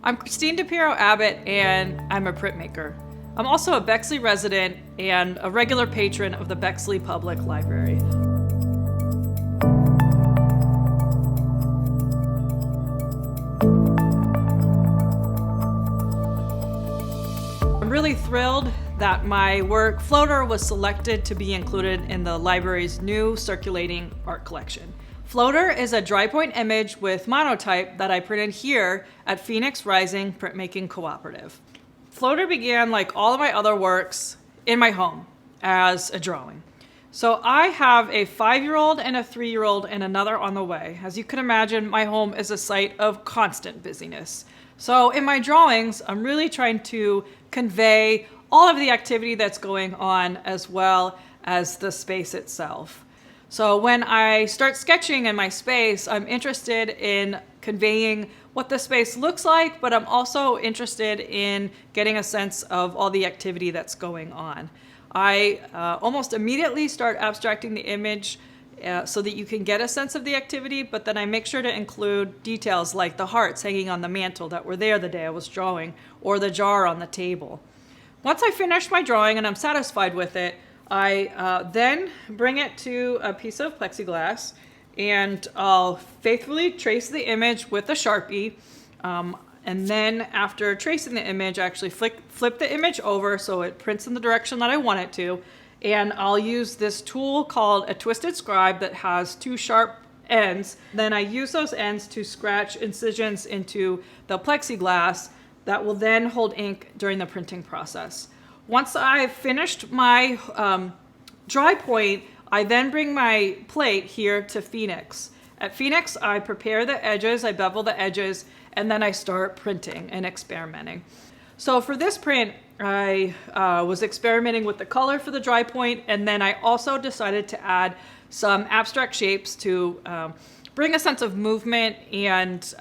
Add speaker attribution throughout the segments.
Speaker 1: I'm D'Epiro Abbott, and I'm a printmaker. I'm also a Bexley resident and a regular patron of the Bexley Public Library. I'm really thrilled that my work, Floater, was selected to be included in the library's new circulating art collection. Floater is a dry point image with monotype that I printed here at Phoenix Rising Printmaking Cooperative. Floater began, like all of my other works, in my home as a drawing. So I have a 5-year-old and a 3-year-old and another on the way. As you can imagine, my home is a site of constant busyness. So in my drawings, I'm really trying to convey all of the activity that's going on as well as the space itself. So when I start sketching in my space, I'm interested in conveying what the space looks like, but I'm also interested in getting a sense of all the activity that's going on. I almost immediately start abstracting the image so that you can get a sense of the activity, but then I make sure to include details like the hearts hanging on the mantle that were there the day I was drawing, or the jar on the table. Once I finish my drawing and I'm satisfied with it, I then bring it to a piece of plexiglass and I'll faithfully trace the image with a Sharpie. And then after tracing the image, I actually flip the image over so it prints in the direction that I want it to. And I'll use this tool called a twisted scribe that has 2 sharp ends. Then I use those ends to scratch incisions into the plexiglass that will then hold ink during the printing process. Once I've finished my dry point, I then bring my plate here to Phoenix. At Phoenix, I prepare the edges, I bevel the edges, and then I start printing and experimenting. So for this print, I was experimenting with the color for the dry point, and then I also decided to add some abstract shapes to bring a sense of movement and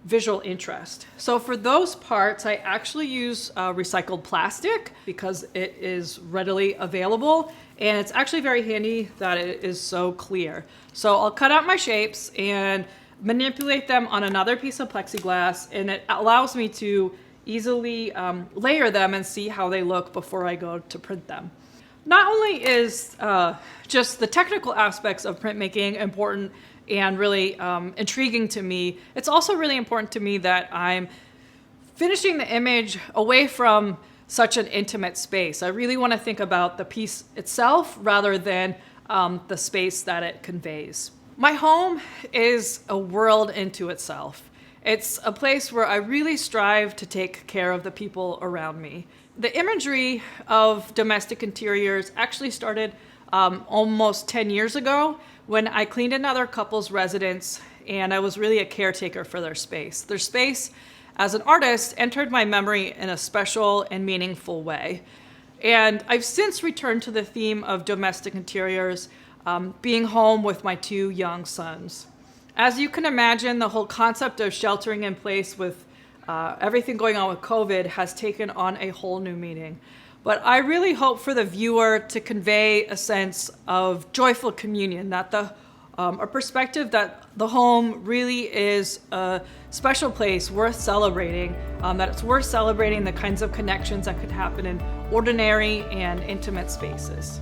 Speaker 1: visual interest. So for those parts, I actually use recycled plastic because it is readily available, and it's actually very handy that it is so clear. So I'll cut out my shapes and manipulate them on another piece of plexiglass, and it allows me to easily layer them and see how they look before I go to print them. Not only is just the technical aspects of printmaking important and really intriguing to me, it's also really important to me that I'm finishing the image away from such an intimate space. I really want to think about the piece itself rather than the space that it conveys. My home is a world into itself. It's a place where I really strive to take care of the people around me. The imagery of domestic interiors actually started almost 10 years ago when I cleaned another couple's residence and I was really a caretaker for their space. Their space as an artist entered my memory in a special and meaningful way. And I've since returned to the theme of domestic interiors, being home with my 2 young sons. As you can imagine, the whole concept of sheltering in place with everything going on with COVID has taken on a whole new meaning. But I really hope for the viewer to convey a sense of joyful communion, that a perspective that the home really is a special place worth celebrating, that it's worth celebrating the kinds of connections that could happen in ordinary and intimate spaces.